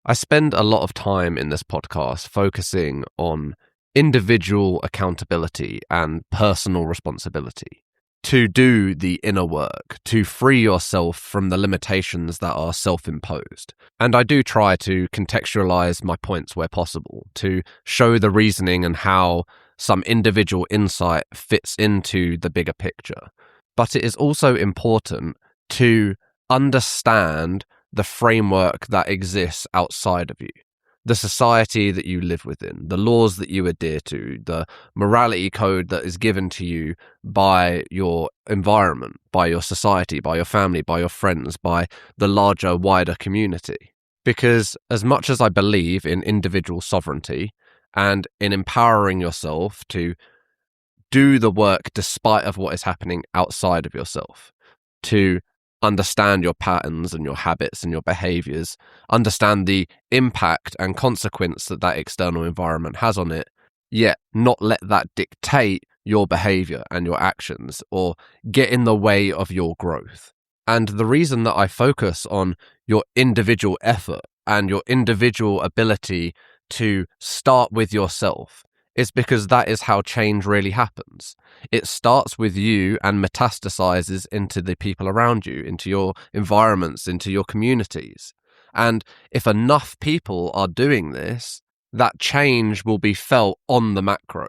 I spend a lot of time in this podcast focusing on individual accountability and personal responsibility to do the inner work, to free yourself from the limitations that are self-imposed. And I do try to contextualize my points where possible, to show the reasoning and how some individual insight fits into the bigger picture. But it is also important to understand the framework that exists outside of you, the society that you live within, the laws that you adhere to, the morality code that is given to you by your environment, by your society, by your family, by your friends, by the larger, wider community. Because as much as I believe in individual sovereignty and in empowering yourself to do the work despite of what is happening outside of yourself, to understand your patterns and your habits and your behaviors, understand the impact and consequence that that external environment has on it, yet not let that dictate your behavior and your actions or get in the way of your growth. And the reason that I focus on your individual effort and your individual ability to start with yourself is because that is how change really happens. It starts with you and metastasizes into the people around you, into your environments, into your communities. And if enough people are doing this, that change will be felt on the macro.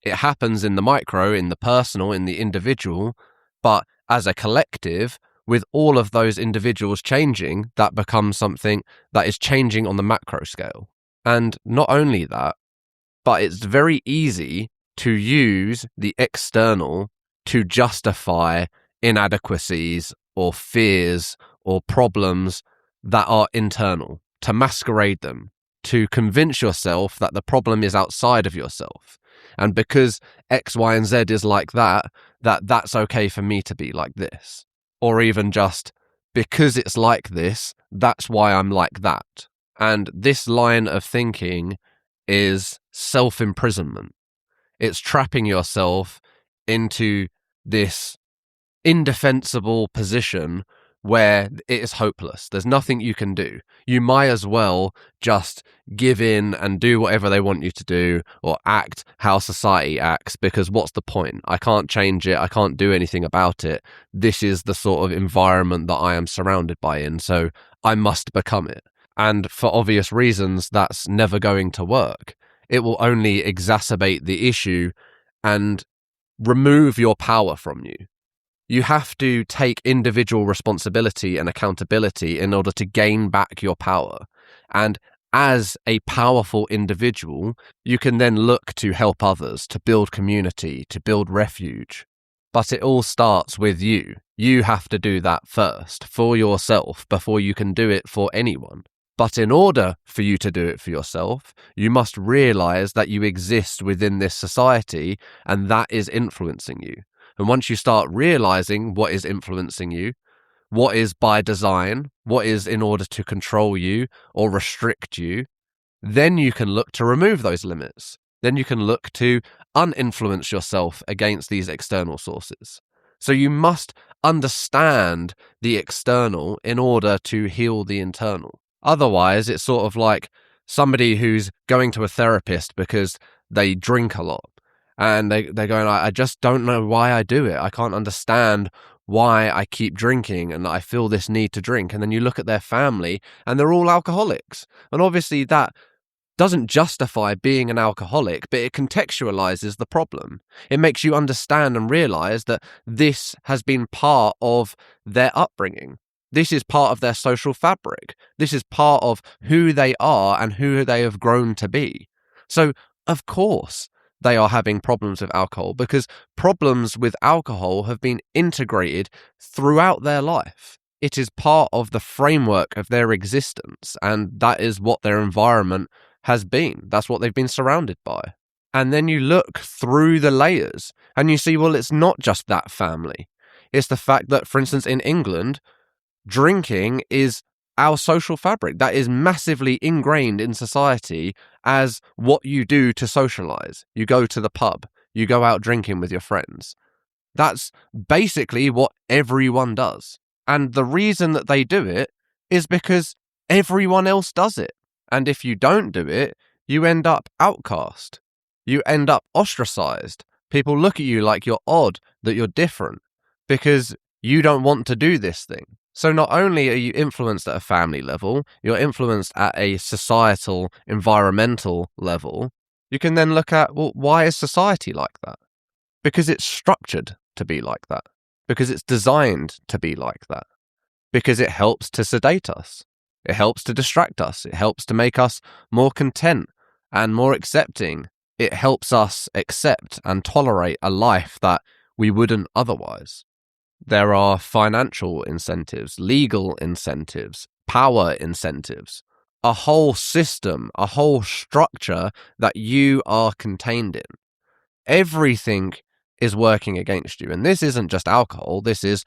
It happens in the micro, in the personal, in the individual, but as a collective, with all of those individuals changing, that becomes something that is changing on the macro scale. And not only that, but it's very easy to use the external to justify inadequacies or fears or problems that are internal, to masquerade them, to convince yourself that the problem is outside of yourself. And because X, Y, and Z is like that, that's okay for me to be like this. Or even just, because it's like this, that's why I'm like that. And this line of thinking is self-imprisonment. It's trapping yourself into this indefensible position where it is hopeless. There's nothing you can do. You might as well just give in and do whatever they want you to do or act how society acts, because what's the point? I can't change it. I can't do anything about it. This is the sort of environment that I am surrounded by so I must become it. And for obvious reasons, that's never going to work. It will only exacerbate the issue and remove your power from you. You have to take individual responsibility and accountability in order to gain back your power. And as a powerful individual, you can then look to help others, to build community, to build refuge. But it all starts with you. You have to do that first for yourself before you can do it for anyone. But in order for you to do it for yourself, you must realize that you exist within this society and that is influencing you. And once you start realizing what is influencing you, what is by design, what is in order to control you or restrict you, then you can look to remove those limits. Then you can look to uninfluence yourself against these external sources. So you must understand the external in order to heal the internal. Otherwise, it's sort of like somebody who's going to a therapist because they drink a lot. And they're going, I just don't know why I do it. I can't understand why I keep drinking and I feel this need to drink. And then you look at their family and they're all alcoholics. And obviously that doesn't justify being an alcoholic, but it contextualizes the problem. It makes you understand and realize that this has been part of their upbringing. This is part of their social fabric. This is part of who they are and who they have grown to be. So, of course, they are having problems with alcohol because problems with alcohol have been integrated throughout their life. It is part of the framework of their existence, and that is what their environment has been. That's what they've been surrounded by. And then you look through the layers and you see, well, it's not just that family. It's the fact that, for instance, in England, drinking is our social fabric. That is massively ingrained in society as what you do to socialize. You go to the pub, you go out drinking with your friends. That's basically what everyone does. And the reason that they do it is because everyone else does it. And if you don't do it, you end up outcast. You end up ostracized. People look at you like you're odd, that you're different, because you don't want to do this thing. So not only are you influenced at a family level, you're influenced at a societal, environmental level. You can then look at, well, why is society like that? Because it's structured to be like that. Because it's designed to be like that. Because it helps to sedate us. It helps to distract us. It helps to make us more content and more accepting. It helps us accept and tolerate a life that we wouldn't otherwise. There are financial incentives, legal incentives, power incentives, a whole system, a whole structure that you are contained in. Everything is working against you. And this isn't just alcohol. This is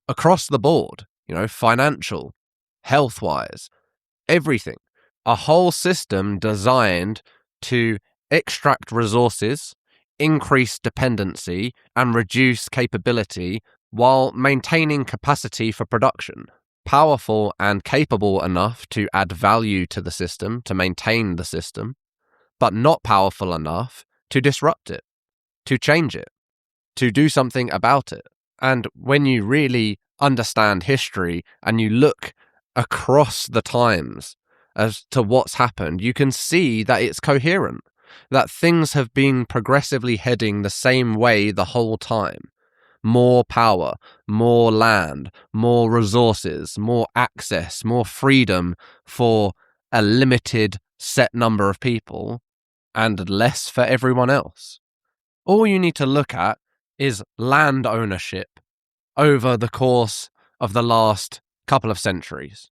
across the board, financial, health-wise, everything. A whole system designed to extract resources, increase dependency, and reduce capability while maintaining capacity for production. Powerful and capable enough to add value to the system, to maintain the system, but not powerful enough to disrupt it, to change it, to do something about it. And when you really understand history and you look across the times as to what's happened, you can see that it's coherent, that things have been progressively heading the same way the whole time. More power, more land, more resources, more access, more freedom for a limited set number of people, and less for everyone else. All you need to look at is land ownership over the course of the last couple of centuries.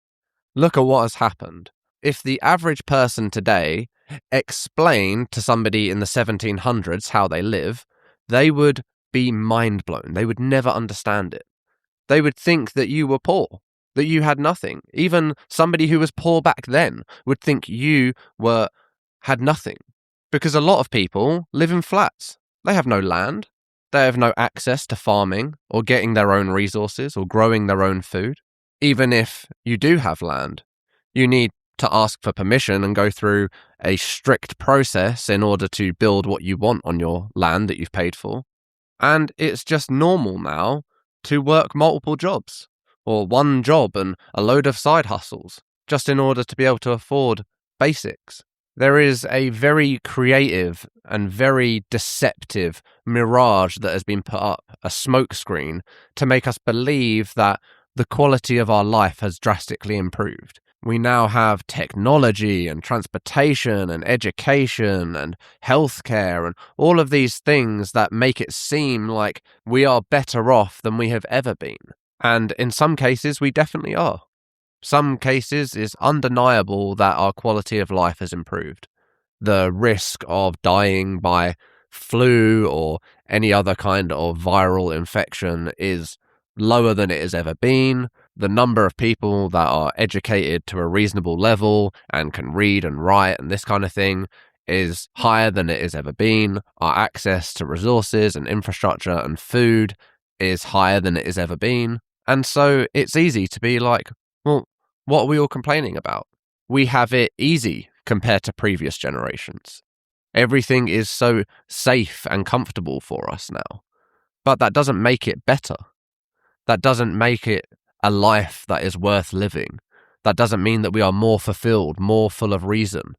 Look at what has happened. If the average person today explained to somebody in the 1700s how they live, they would be mind blown. They would never understand it. They would think that you were poor, that you had nothing. Even somebody who was poor back then would think you had nothing. Because a lot of people live in flats. They have no land. They have no access to farming or getting their own resources or growing their own food. Even if you do have land, you need to ask for permission and go through a strict process in order to build what you want on your land that you've paid for. And it's just normal now to work multiple jobs, or one job and a load of side hustles, just in order to be able to afford basics. There is a very creative and very deceptive mirage that has been put up, a smokescreen, to make us believe that the quality of our life has drastically improved. We now have technology and transportation and education and healthcare and all of these things that make it seem like we are better off than we have ever been. And in some cases, we definitely are. Some cases, it's undeniable that our quality of life has improved. The risk of dying by flu or any other kind of viral infection is lower than it has ever been. The number of people that are educated to a reasonable level and can read and write and this kind of thing is higher than it has ever been. Our access to resources and infrastructure and food is higher than it has ever been. And so it's easy to be like, well, what are we all complaining about? We have it easy compared to previous generations. Everything is so safe and comfortable for us now. But that doesn't make it better. That doesn't make it a life that is worth living. That doesn't mean that we are more fulfilled, more full of reason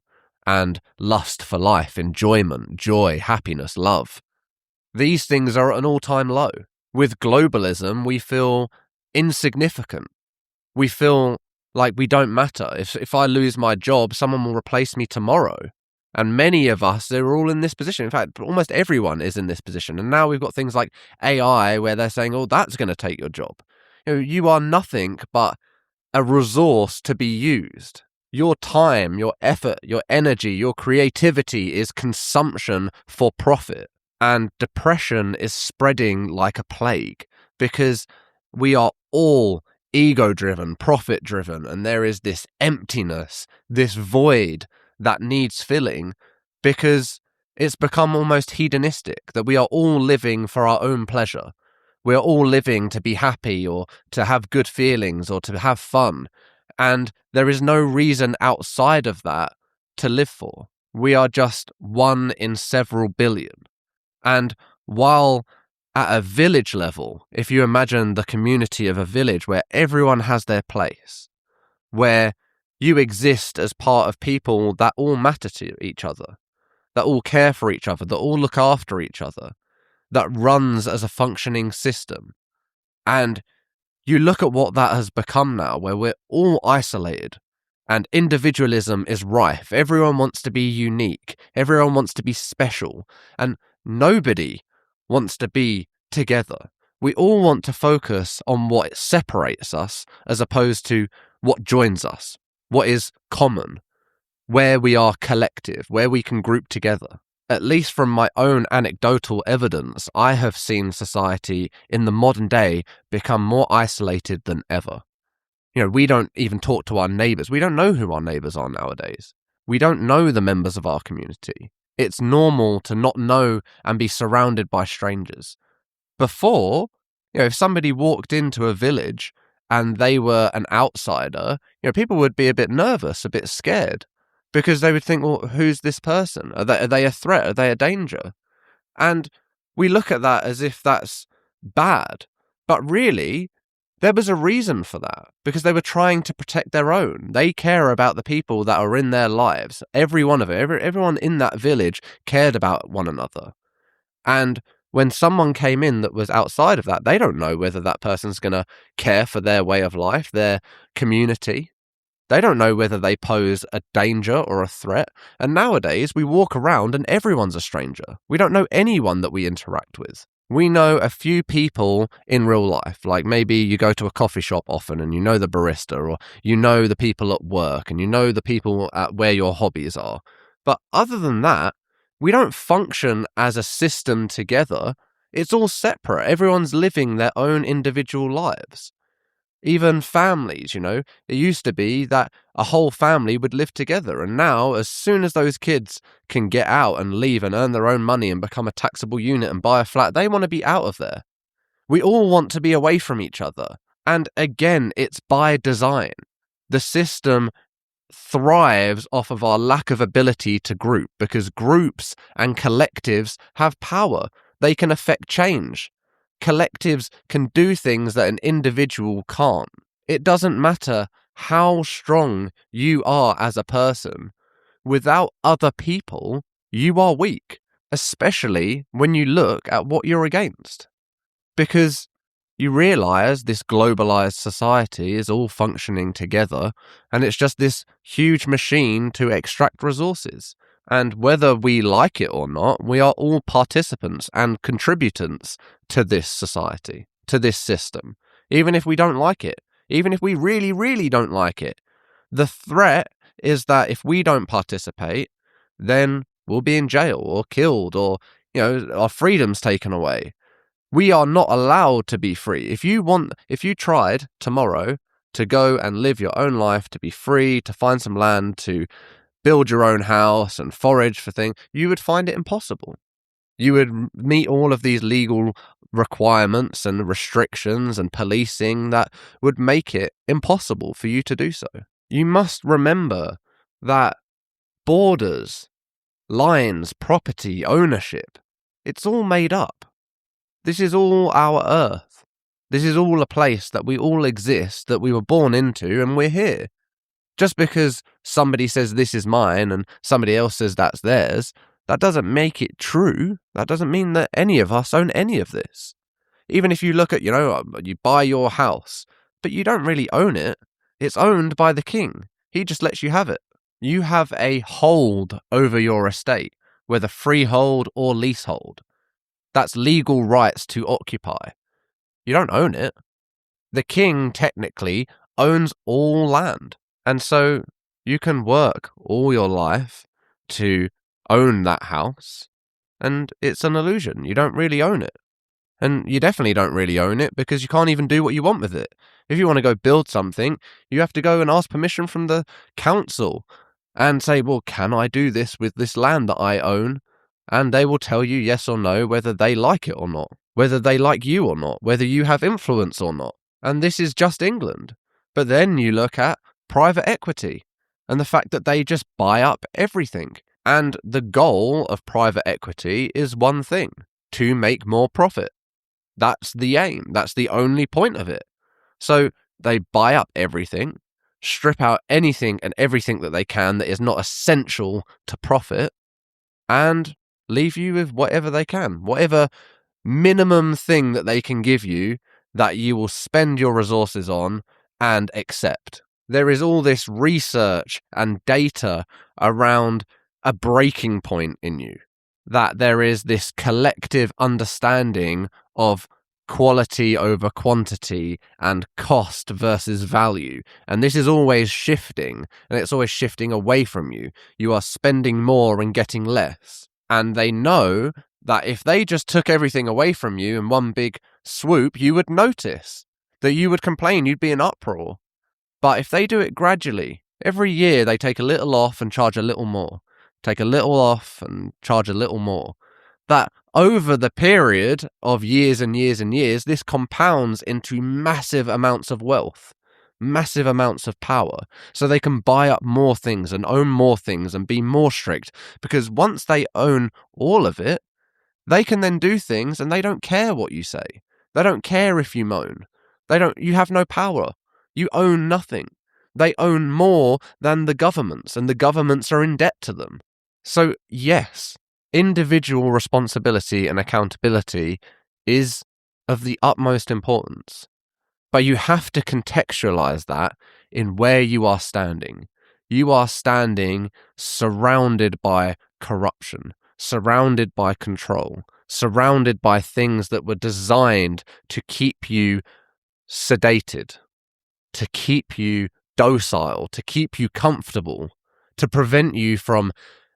and lust for life, enjoyment, joy, happiness, love. These things are at an all-time low. With globalism, we feel insignificant. We feel like we don't matter. If I lose my job, someone will replace me tomorrow. And many of us, they're all in this position. In fact, almost everyone is in this position. And now we've got things like AI where they're saying, oh, that's going to take your job. You are nothing but a resource to be used. Your time, your effort, your energy, your creativity is consumption for profit. And depression is spreading like a plague because we are all ego-driven, profit-driven, and there is this emptiness, this void that needs filling because it's become almost hedonistic, that we are all living for our own pleasure. We're all living to be happy or to have good feelings or to have fun. And there is no reason outside of that to live for. We are just one in several billion. And while at a village level, if you imagine the community of a village where everyone has their place, where you exist as part of people that all matter to each other, that all care for each other, that all look after each other, that runs as a functioning system. And you look at what that has become now, where we're all isolated and individualism is rife. Everyone wants to be unique. Everyone wants to be special. And nobody wants to be together. We all want to focus on what separates us as opposed to what joins us, what is common, where we are collective, where we can group together. At least from my own anecdotal evidence, I have seen society in the modern day become more isolated than ever. We don't even talk to our neighbours. We don't know who our neighbours are nowadays. We don't know the members of our community. It's normal to not know and be surrounded by strangers. Before, if somebody walked into a village and they were an outsider, people would be a bit nervous, a bit scared, because they would think, well, who's this person? Are they a threat? Are they a danger? And we look at that as if that's bad. But really, there was a reason for that, because they were trying to protect their own. They care about the people that are in their lives. Every one of it, everyone in that village cared about one another. And when someone came in that was outside of that, they don't know whether that person's going to care for their way of life, their community. They don't know whether they pose a danger or a threat. And nowadays, we walk around and everyone's a stranger. We don't know anyone that we interact with. We know a few people in real life, like maybe you go to a coffee shop often and you know the barista, or you know the people at work and you know the people at where your hobbies are. But other than that, we don't function as a system together. It's all separate. Everyone's living their own individual lives. Even families, it used to be that a whole family would live together. And now, as soon as those kids can get out and leave and earn their own money and become a taxable unit and buy a flat, they want to be out of there. We all want to be away from each other. And again, it's by design. The system thrives off of our lack of ability to group, because groups and collectives have power. They can affect change. Collectives can do things that an individual can't. It doesn't matter how strong you are as a person. Without other people, you are weak, especially when you look at what you're against. Because you realize this globalized society is all functioning together, and it's just this huge machine to extract resources. And whether we like it or not, we are all participants and contributors to this society, to this system. Even if we don't like it, even if we really, really don't like it, the threat is that if we don't participate, then we'll be in jail or killed, or, our freedom's taken away. We are not allowed to be free. If you tried tomorrow to go and live your own life, to be free, to find some land, to build your own house and forage for things, you would find it impossible. You would meet all of these legal requirements and restrictions and policing that would make it impossible for you to do so. You must remember that borders, lines, property, ownership, it's all made up. This is all our earth. This is all a place that we all exist, that we were born into, and we're here. Just because somebody says this is mine and somebody else says that's theirs, that doesn't make it true. That doesn't mean that any of us own any of this. Even if you look at, you buy your house, but you don't really own it. It's owned by the king. He just lets you have it. You have a hold over your estate, whether freehold or leasehold. That's legal rights to occupy. You don't own it. The king technically owns all land. And so you can work all your life to own that house, and it's an illusion. You don't really own it. And you definitely don't really own it because you can't even do what you want with it. If you want to go build something, you have to go and ask permission from the council and say, well, can I do this with this land that I own? And they will tell you yes or no, whether they like it or not, whether they like you or not, whether you have influence or not. And this is just England. But then you look at private equity and the fact that they just buy up everything. And the goal of private equity is one thing: to make more profit. That's the aim. That's the only point of it. So they buy up everything, strip out anything and everything that they can that is not essential to profit, and leave you with whatever they can, whatever minimum thing that they can give you that you will spend your resources on and accept. There is all this research and data around a breaking point in you, that there is this collective understanding of quality over quantity and cost versus value. And this is always shifting, and it's always shifting away from you. You are spending more and getting less. And they know that if they just took everything away from you in one big swoop, you would notice, that you would complain, you'd be in uproar. But if they do it gradually, every year they take a little off and charge a little more, take a little off and charge a little more, that over the period of years and years and years, this compounds into massive amounts of wealth, massive amounts of power, so they can buy up more things and own more things and be more strict, because once they own all of it, they can then do things and they don't care what you say. They don't care if you moan. You have no power. You own nothing. They own more than the governments, and the governments are in debt to them. So yes, individual responsibility and accountability is of the utmost importance. But you have to contextualize that in where you are standing. You are standing surrounded by corruption, surrounded by control, surrounded by things that were designed to keep you sedated, to keep you docile, to keep you comfortable, to prevent you from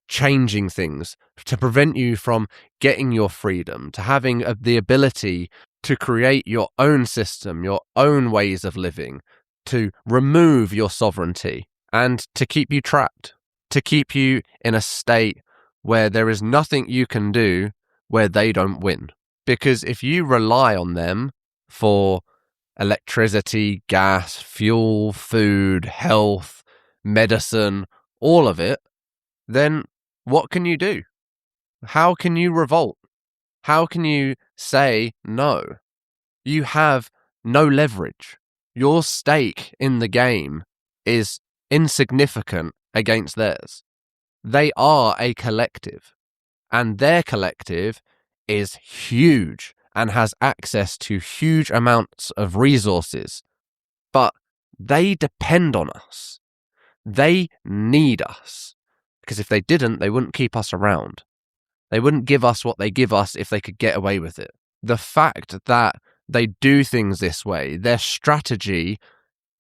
changing things, to prevent you from getting your freedom, to having the ability to create your own system, your own ways of living, to remove your sovereignty, and to keep you trapped, to keep you in a state where there is nothing you can do where they don't win. Because if you rely on them for electricity, gas, fuel, food, health, medicine, all of it, then what can you do? How can you revolt? How can you say no? You have no leverage. Your stake in the game is insignificant against theirs. They are a collective, and their collective is huge and has access to huge amounts of resources. But they depend on us. They need us. Because if they didn't, they wouldn't keep us around. They wouldn't give us what they give us if they could get away with it. The fact that they do things this way, their strategy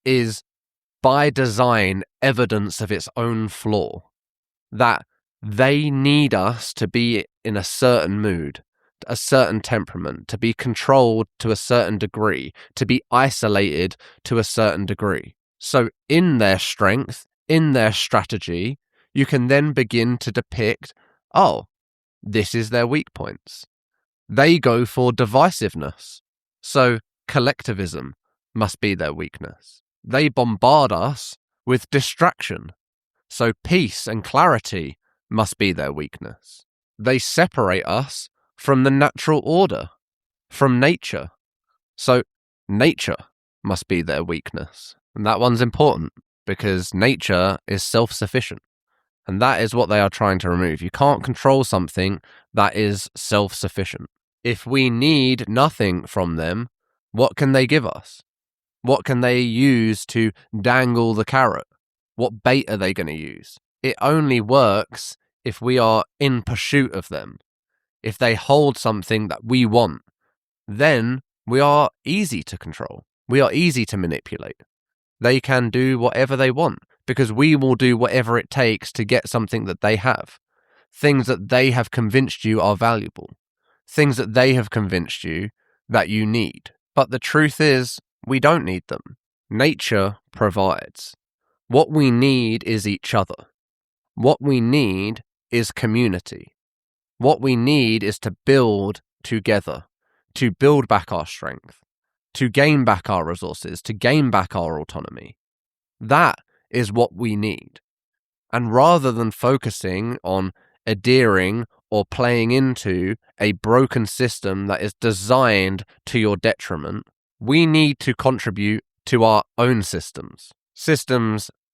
is by design evidence of its own flaw. That they need us to be in a certain mood, a certain temperament, to be controlled to a certain degree, to be isolated to a certain degree. So in their strength, in their strategy, you can then begin to depict, oh, this is their weak points. They go for divisiveness. So collectivism must be their weakness. They bombard us with distraction. So peace and clarity must be their weakness. They separate us from the natural order, from nature. So nature must be their weakness. And that one's important because nature is self-sufficient. And that is what they are trying to remove. You can't control something that is self-sufficient. If we need nothing from them, what can they give us? What can they use to dangle the carrot? What bait are they going to use? It only works if we are in pursuit of them. If they hold something that we want, then we are easy to control. We are easy to manipulate. They can do whatever they want because we will do whatever it takes to get something that they have. Things that they have convinced you are valuable. Things that they have convinced you that you need. But the truth is, we don't need them. Nature provides. What we need is each other. What we need is community. What we need is to build together, to build back our strength, to gain back our resources, to gain back our autonomy. That is what we need. And rather than focusing on adhering or playing into a broken system that is designed to your detriment, we need to contribute to our own systems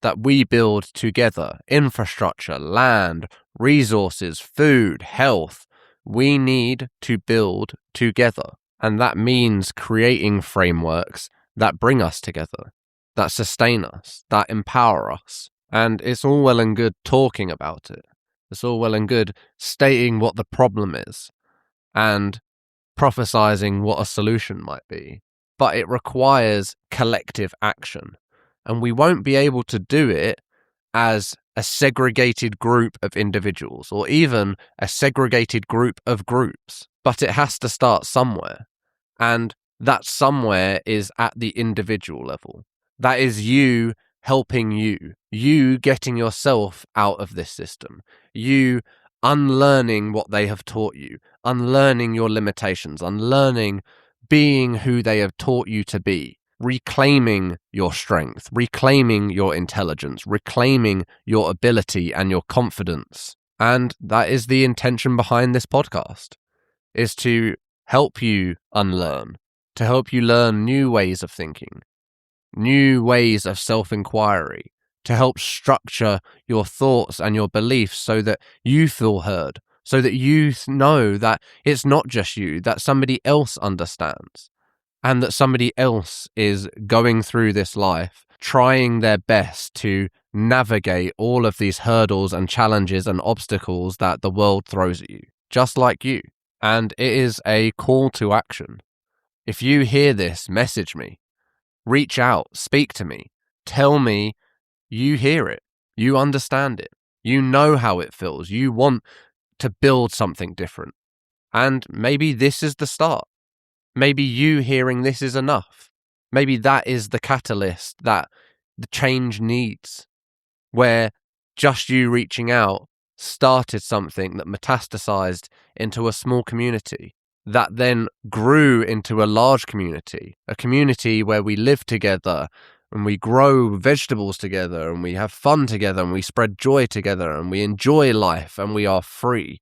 that we build together: infrastructure, land, resources, food, health. We need to build together. And that means creating frameworks that bring us together, that sustain us, that empower us. And it's all well and good talking about it. It's all well and good stating what the problem is and prophesizing what a solution might be. But it requires collective action. And we won't be able to do it as a segregated group of individuals or even a segregated group of groups. But it has to start somewhere. And that somewhere is at the individual level. That is you helping you getting yourself out of this system, you unlearning what they have taught you, unlearning your limitations, unlearning being who they have taught you to be, reclaiming your strength, reclaiming your intelligence, reclaiming your ability and your confidence. And that is the intention behind this podcast, is to help you unlearn, to help you learn new ways of thinking, new ways of self-inquiry, to help structure your thoughts and your beliefs so that you feel heard, so that you know that it's not just you, that somebody else understands, and that somebody else is going through this life trying their best to navigate all of these hurdles and challenges and obstacles that the world throws at you, just like you. And it is a call to action. If you hear this, message me, reach out, speak to me, tell me you hear it, you understand it, you know how it feels, you want to build something different. And maybe this is the start. Maybe you hearing this is enough. Maybe that is the catalyst that the change needs, where just you reaching out started something that metastasized into a small community, that then grew into a large community, a community where we live together and we grow vegetables together and we have fun together and we spread joy together and we enjoy life and we are free.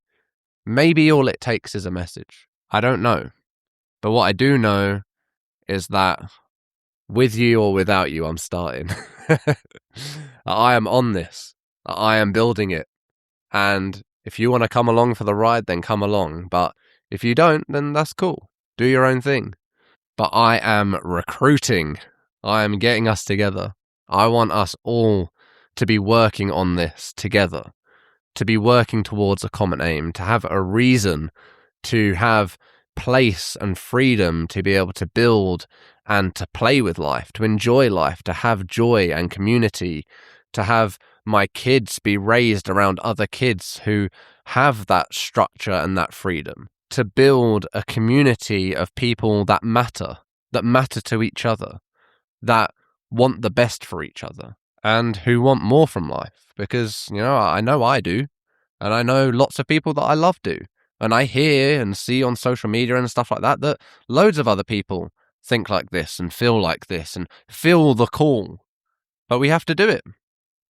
Maybe all it takes is a message. I don't know. But what I do know is that with you or without you, I'm starting. I am on this. I am building it. And if you want to come along for the ride, then come along. But if you don't, then that's cool. Do your own thing. But I am recruiting. I am getting us together. I want us all to be working on this together, to be working towards a common aim, to have a reason, to have place and freedom to be able to build and to play with life, to enjoy life, to have joy and community, to have my kids be raised around other kids who have that structure and that freedom, to build a community of people that matter to each other, that want the best for each other, and who want more from life. Because, I know I do, and I know lots of people that I love do. And I hear and see on social media and stuff like that loads of other people think like this and feel like this and feel the call. But we have to do it.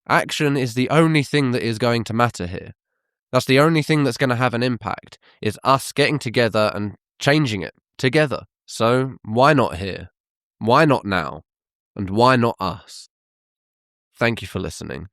Action is the only thing that is going to matter here. That's the only thing that's going to have an impact, is us getting together and changing it together. So why not here? Why not now? And why not us? Thank you for listening.